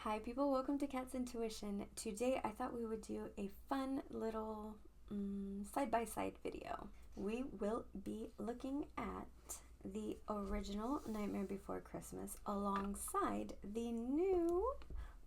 Hi people, welcome to Kat's Intuition. Today I thought we would do a fun little side-by-side video. We will be looking at the original Nightmare Before Christmas alongside the new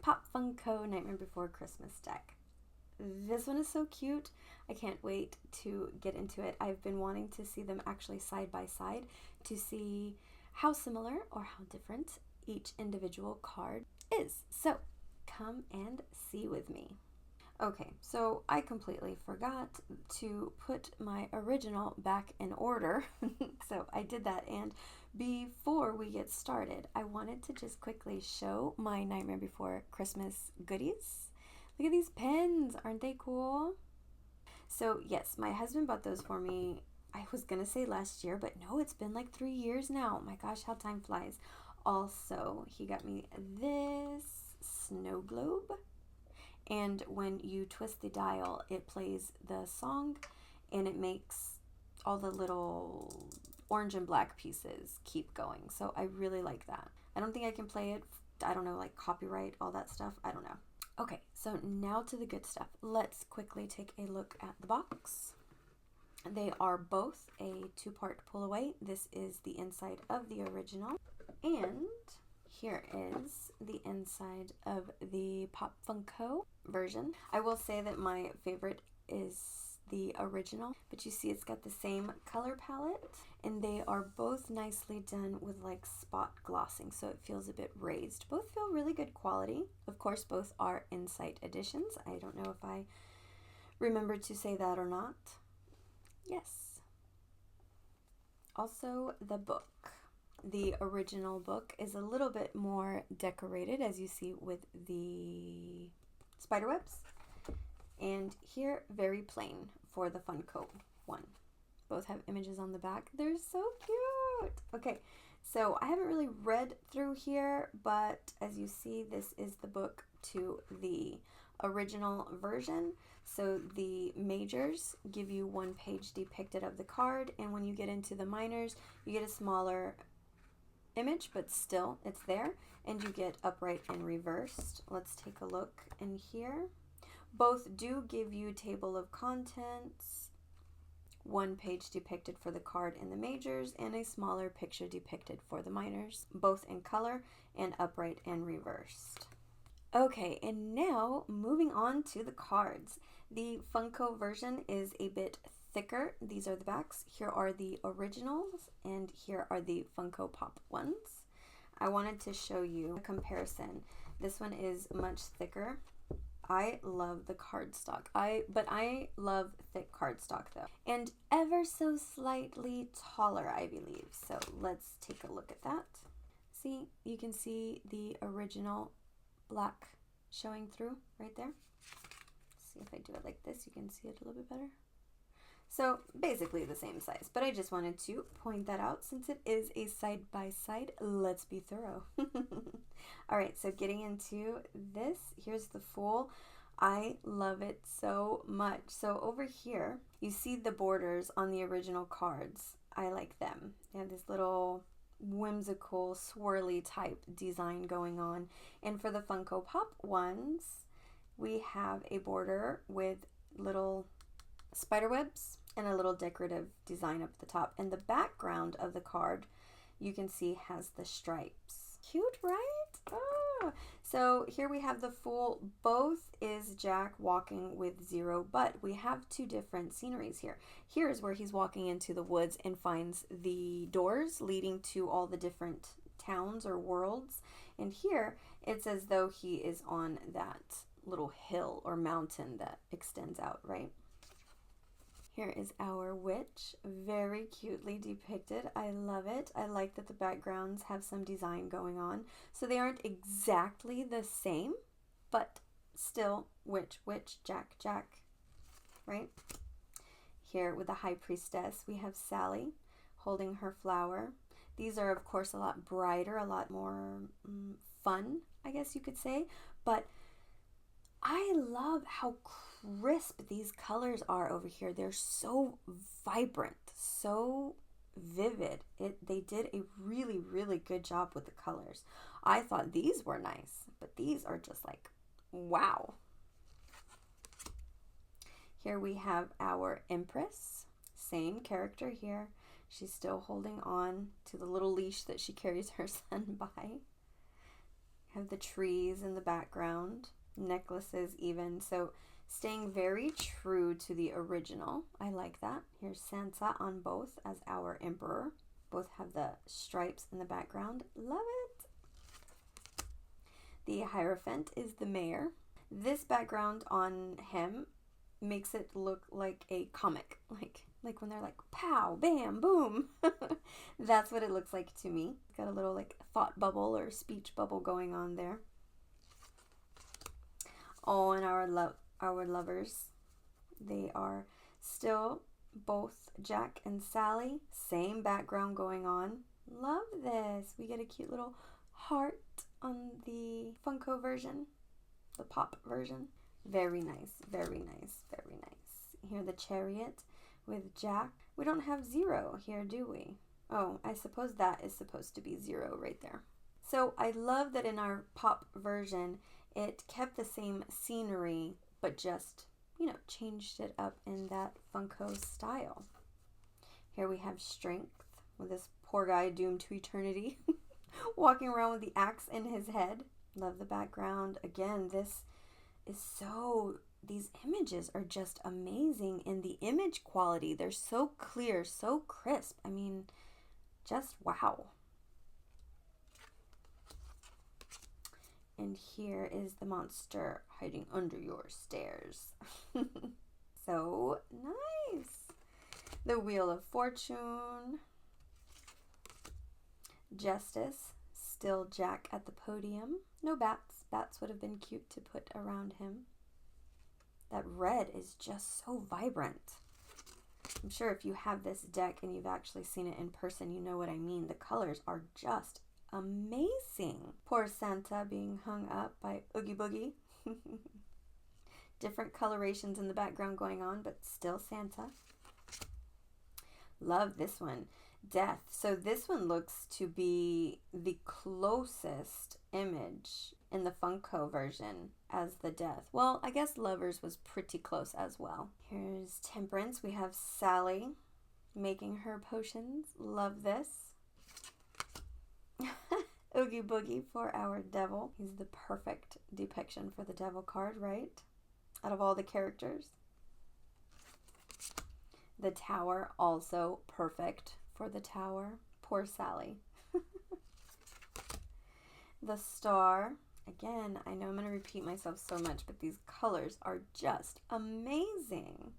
Pop Funko Nightmare Before Christmas deck. This one is so cute. I can't wait to get into it. I've been wanting to see them actually side by side to see how similar or how different each individual card is. So come and see with me. Okay, so I completely forgot to put my original back in order. So I did that, and before we get started, I wanted to just quickly show my Nightmare Before Christmas goodies. Look at these pens, aren't they cool? So yes, my husband bought those for me. I was gonna say last year, but no, it's been like 3 years now. Oh my gosh, how time flies. Also, he got me this snow globe, and when you twist the dial, it plays the song and it makes all the little orange and black pieces keep going. So I really like that. I don't think I can play it. I don't know, like copyright, all that stuff. I don't know. Okay, so now to the good stuff. Let's quickly take a look at the box. They are both a two-part pull away. This is the inside of the original, and here is the inside of the Pop Funko version. I will say that my favorite is the original, but you see it's got the same color palette, and they are both nicely done with like spot glossing, so it feels a bit raised. Both feel really good quality. Of course, both are Insight editions. I don't know if I remembered to say that or not. Yes. Also, the book. The original book is a little bit more decorated, as you see, with the spiderwebs. And here, very plain for the Funko one. Both have images on the back. They're so cute. Okay, so I haven't really read through here, but as you see, this is the book to the original version. So the majors give you one page depicted of the card, and when you get into the minors, you get a smaller image, but still it's there, and you get upright and reversed. Let's take a look in here. Both do give you table of contents, one page depicted for the card in the majors, and a smaller picture depicted for the minors, both in color and upright and reversed. Okay, and now moving on to the cards. The Funko version is a bit thicker. These are the backs. Here are the originals, and here are the Funko Pop ones. I wanted to show you a comparison. This one is much thicker. I love the cardstock. But I love thick cardstock though. And ever so slightly taller, I believe. So let's take a look at that. See, you can see the original black showing through right there. See if I do it like this, you can see it a little bit better. So basically the same size, but I just wanted to point that out since it is a side-by-side. Let's be thorough. All right, so getting into this, here's the Fool. I love it so much. So over here, you see the borders on the original cards. I like them. They have this little whimsical swirly type design going on. And for the Funko Pop ones, we have a border with little spider webs and a little decorative design up the top, and the background of the card you can see has the stripes. Cute, right? Oh. So here we have the Fool. Both is Jack walking with Zero, but we have two different sceneries here. Here is where he's walking into the woods and finds the doors leading to all the different towns or worlds, and here it's as though he is on that little hill or mountain that extends out, right? Here is our witch, very cutely depicted. I love it. I like that the backgrounds have some design going on. So they aren't exactly the same, but still witch, witch, Jack, Jack, right? Here with the High Priestess, we have Sally holding her flower. These are, of course, a lot brighter, a lot more fun, I guess you could say, but I love how crisp these colors are over here. They're so vibrant, so vivid. They did a really, really good job with the colors. I thought these were nice, but these are just like, wow. Here we have our Empress. Same character here. She's still holding on to the little leash that she carries her son by. Have the trees in the background, necklaces even. So staying very true to the original. I like that. Here's Santa on both as our emperor. Both have the stripes in the background. Love it. The Hierophant is the mayor. This background on him makes it look like a comic, like when they're like pow, bam, boom. That's what it looks like to me. Got a little like thought bubble or speech bubble going on there. Oh, and our lovers, they are still both Jack and Sally. Same background going on. Love this. We get a cute little heart on the Funko version, the pop version. Very nice, very nice, very nice. Here the chariot with Jack. We don't have Zero here, do we? Oh, I suppose that is supposed to be Zero right there. So I love that in our pop version, it kept the same scenery, but just, changed it up in that Funko style. Here we have Strength with this poor guy doomed to eternity, walking around with the axe in his head. Love the background. Again, this is these images are just amazing in the image quality. They're so clear, so crisp. I mean, just wow. And here is the monster hiding under your stairs. So nice. The Wheel of Fortune. Justice. Still Jack at the podium. No bats. Bats would have been cute to put around him. That red is just so vibrant. I'm sure if you have this deck and you've actually seen it in person, you know what I mean. The colors are just amazing. Poor Santa being hung up by Oogie Boogie. Different colorations in the background going on, but still Santa. Love this one. Death. So this one looks to be the closest image in the Funko version as the Death. Well, I guess Lovers was pretty close as well. Here's Temperance. We have Sally making her potions. Love this. Oogie Boogie for our devil. He's the perfect depiction for the devil card, right? Out of all the characters. The Tower, also perfect for the Tower. Poor Sally. The Star. Again, I know I'm going to repeat myself so much, but these colors are just amazing.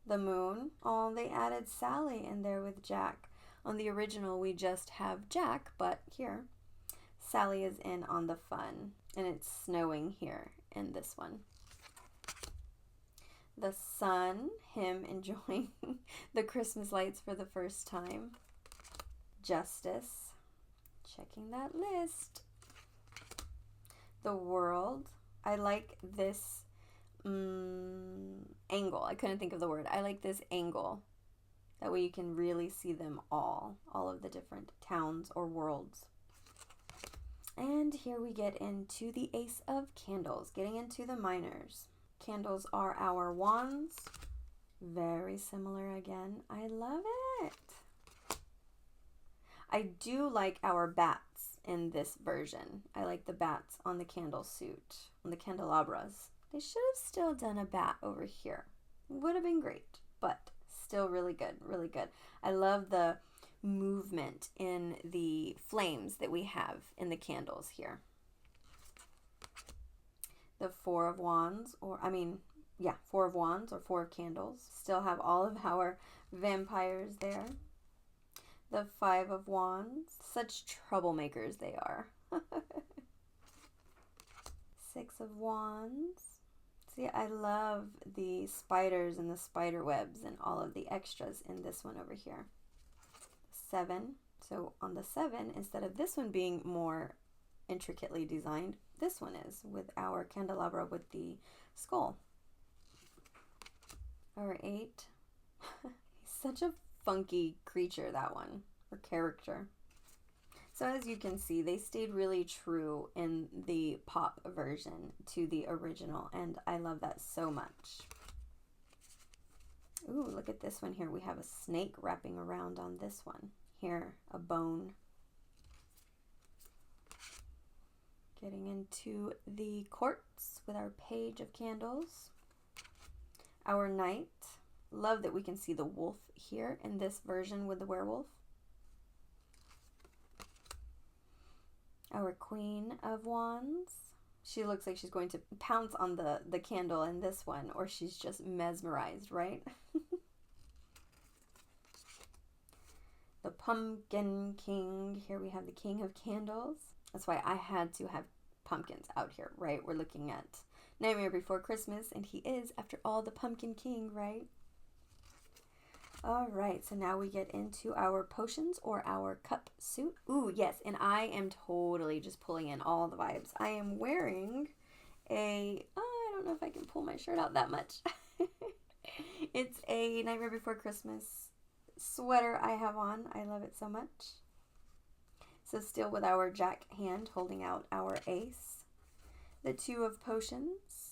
The Moon. Oh, they added Sally in there with Jack. On the original, we just have Jack, but here, Sally is in on the fun, and it's snowing here in this one. The Sun, him enjoying the Christmas lights for the first time. Justice, checking that list. The World, I like this angle. I couldn't think of the word. I like this angle. That way you can really see them all of the different towns or worlds. And here we get into the Ace of Candles, getting into the minors. Candles are our wands. Very similar again. I love it. I do like our bats in this version. I like the bats on the candle suit, on the candelabras. They should have still done a bat over here. Would have been great, but still really good, really good. I love the movement in the flames that we have in the candles here. The Four of Wands, Four of Wands or Four of Candles. Still have all of our vampires there. The Five of Wands. Such troublemakers they are. Six of Wands. See, I love the spiders and the spider webs and all of the extras in this one over here. Seven. So on the 7, instead of this one being more intricately designed, this one is with our candelabra with the skull. Our 8. He's such a funky creature, that one, or character. So as you can see, they stayed really true in the pop version to the original, and I love that so much. Ooh, look at this one here. We have a snake wrapping around on this one. Here, a bone. Getting into the quartz with our page of candles. Our knight. Love that we can see the wolf here in this version with the werewolf. Our queen of wands. She looks like she's going to pounce on the candle in this one, or she's just mesmerized, right? The pumpkin king. Here we have the king of candles. That's why I had to have pumpkins out here, right? We're looking at Nightmare Before Christmas, and he is, after all, the pumpkin king, right? All right, so now we get into our potions or our cup suit. Ooh, yes, and I am totally just pulling in all the vibes. I am wearing I don't know if I can pull my shirt out that much. It's a Nightmare Before Christmas sweater I have on. I love it so much. So still with our jack hand holding out our ace. The 2 of potions.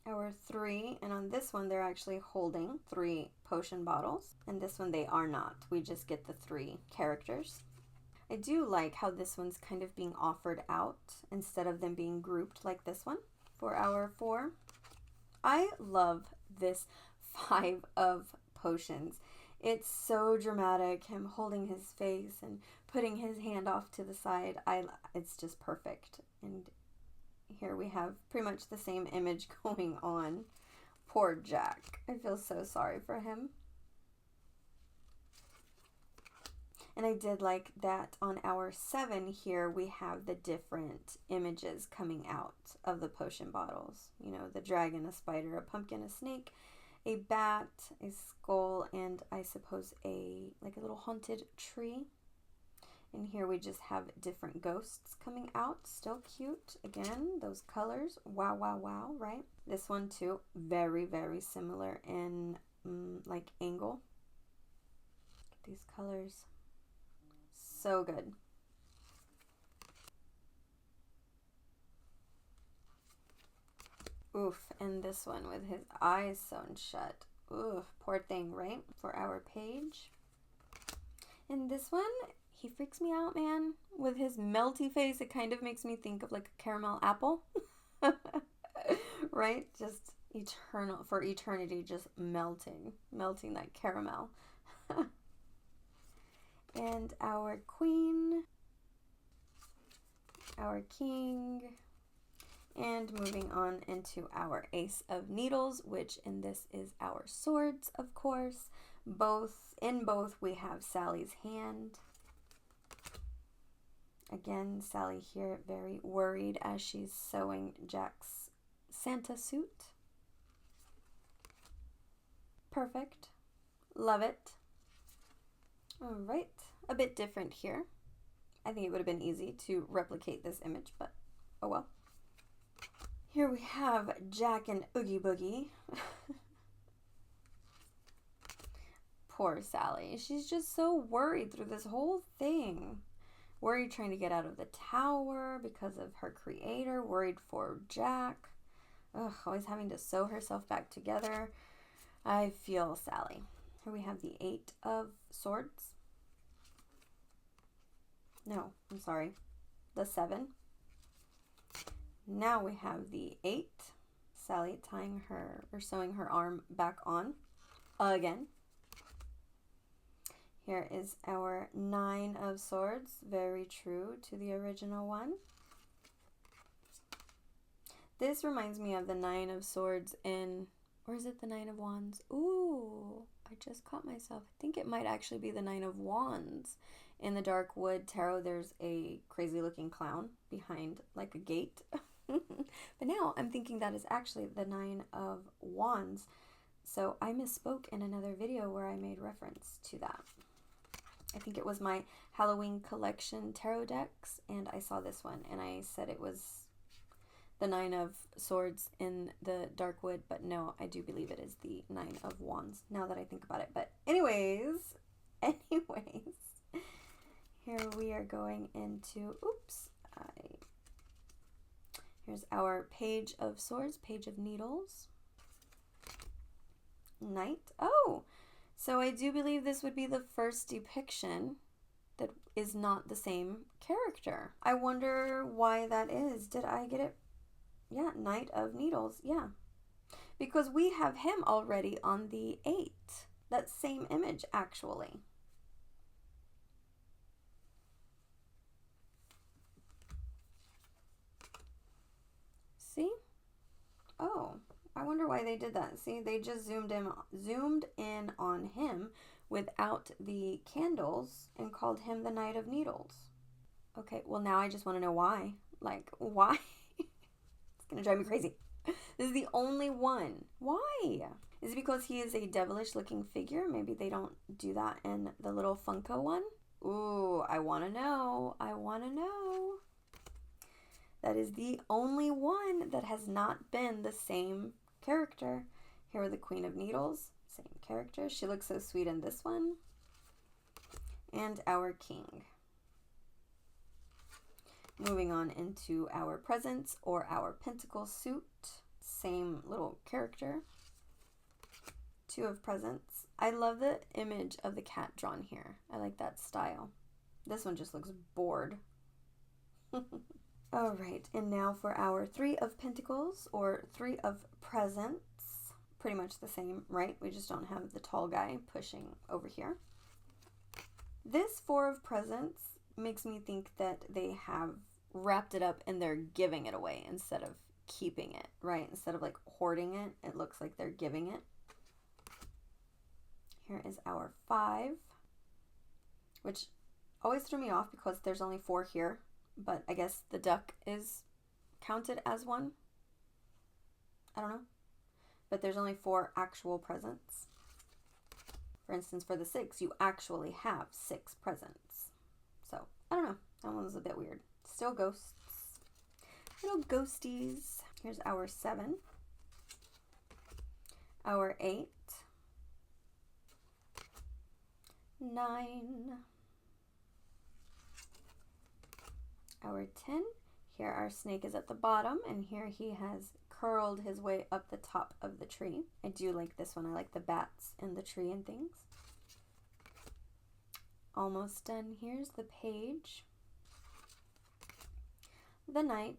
Our 3, and on this one they're actually holding 3 potion bottles, and this one they are not. We just get the 3 characters. I do like how this one's kind of being offered out instead of them being grouped like this one. For our 4, I love this 5 of potions. It's so dramatic, him holding his face and putting his hand off to the side. It's just perfect. And here we have pretty much the same image going on. Poor Jack. I feel so sorry for him. And I did like that on our 7 here we have the different images coming out of the potion bottles. You know, the dragon, a spider, a pumpkin, a snake, a bat, a skull, and I suppose a little haunted tree. And here we just have different ghosts coming out. Still cute. Again, those colors. Wow, wow, wow, right? This one too, very, very similar in like angle. These colors. So good. Oof, and this one with his eyes sewn shut. Oof, poor thing, right? For our page. And this one, he freaks me out, man. With his melty face, it kind of makes me think of like a caramel apple. Right? Just eternal, for eternity, just melting that caramel. And our queen, our king, and moving on into our ace of needles, which in this is our swords, of course. In both we have Sally's hand. Again, Sally here very worried as she's sewing Jack's Santa suit. Perfect. Love it. All right. A bit different here. I think it would have been easy to replicate this image, but oh well. Here we have Jack and Oogie Boogie. Poor Sally. She's just so worried through this whole thing. Worried trying to get out of the tower because of her creator. Worried for Jack. Ugh, always having to sew herself back together. I feel Sally. Here we have the 8 of swords. No, I'm sorry. The 7. Now we have the 8. Sally tying her or sewing her arm back on again. Here is our 9 of swords, very true to the original one. This reminds me of the 9 of swords in, or is it the 9 of wands? Ooh, I just caught myself. I think it might actually be the 9 of wands. In the Dark Wood Tarot, there's a crazy looking clown behind like a gate. But now I'm thinking that is actually the 9 of wands. So I misspoke in another video where I made reference to that. I think it was my Halloween collection tarot decks, and I saw this one, and I said it was the 9 of swords in the Dark Wood, but no, I do believe it is the 9 of wands, now that I think about it. But anyways, here we are going into, oops, here's our Page of Swords, Page of Needles, Knight. Oh, so I do believe this would be the first depiction that is not the same character. I wonder why that is. Did I get it? Yeah, Knight of Needles, yeah. Because we have him already on the 8. That same image, actually. See? Oh, I wonder why they did that. See, they just zoomed in on him without the candles and called him the Knight of Needles. Okay, well now I just want to know why. Like, why? It's gonna drive me crazy. This is the only one. Why? Is it because he is a devilish looking figure? Maybe they don't do that in the little Funko one? Ooh, I want to know. I want to know. That is the only one that has not been the same character. Here are the Queen of Needles. Same character. She looks so sweet in this one. And our King. Moving on into our Presents or our Pentacle suit. Same little character. 2 of Presents. I love the image of the cat drawn here. I like that style. This one just looks bored. All right, and now for our 3 of Pentacles or 3 of Presents. Pretty much the same, right? We just don't have the tall guy pushing over here. This 4 of Presents makes me think that they have wrapped it up and they're giving it away instead of keeping it, right? Instead of like hoarding it, it looks like they're giving it. Here is our 5, which always threw me off because there's only 4 here, but I guess the duck is counted as one. I don't know. But there's only 4 actual presents. For instance, for the 6, you actually have 6 presents. So, I don't know. That one was a bit weird. Still ghosts. Little ghosties. Here's our 7. Our 8. 9. Our 10. Here our snake is at the bottom, and here he has curled his way up the top of the tree. I do like this one. I like the bats in the tree and things. Almost done. Here's the page. The knight.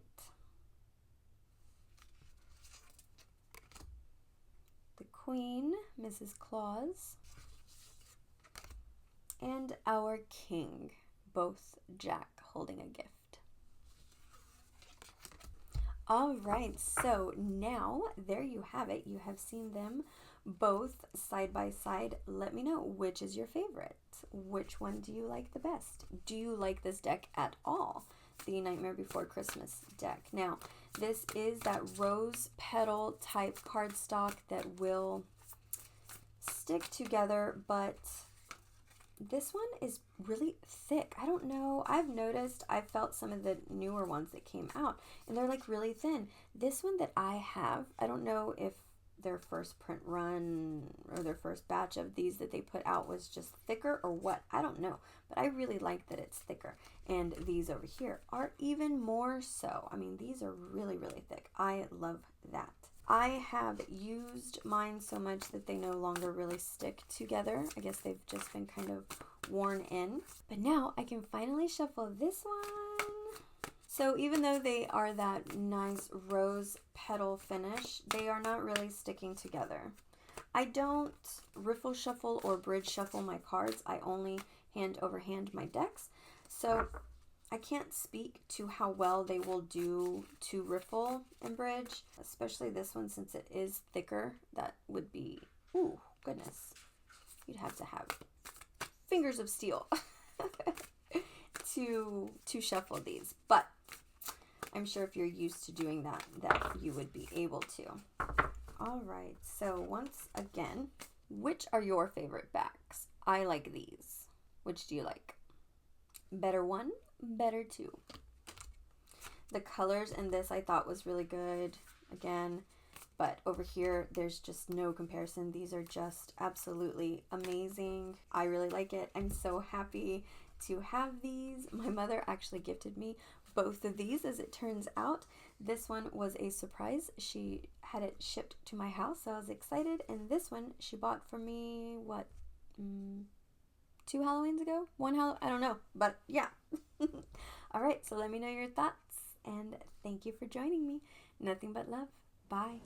The queen, Mrs. Claus. And our king, both Jack holding a gift. All right, so now there you have it. You have seen them both side by side. Let me know which is your favorite. Which one do you like the best? Do you like this deck at all? The Nightmare Before Christmas deck. Now, this is that rose petal type cardstock that will stick together, but this one is really thick. I don't know. I've noticed, I've felt some of the newer ones that came out, and they're like really thin. This one that I have, I don't know if their first print run or their first batch of these that they put out was just thicker or what. I don't know. But I really like that it's thicker. And these over here are even more so. I mean, these are really, really thick. I love that. I have used mine so much that they no longer really stick together. I guess they've just been kind of worn in. But now I can finally shuffle this one. So even though they are that nice rose petal finish, they are not really sticking together. I don't riffle shuffle or bridge shuffle my cards. I only hand over hand my decks. So I can't speak to how well they will do to riffle and bridge, especially this one since it is thicker. That would be, ooh, goodness. You'd have to have fingers of steel to shuffle these. But I'm sure if you're used to doing that you would be able to. All right, so once again, which are your favorite backs? I like these. Which do you like? Better one, better two. The colors in this I thought was really good, again, but over here there's just no comparison. These are just absolutely amazing. I really like it. I'm so happy to have these. My mother actually gifted me both of these, as it turns out. This one was a surprise. She had it shipped to my house, so I was excited. And this one she bought for me, what, 2 Halloweens ago? I don't know, but yeah. All right, so let me know your thoughts, and thank you for joining me. Nothing but love. Bye.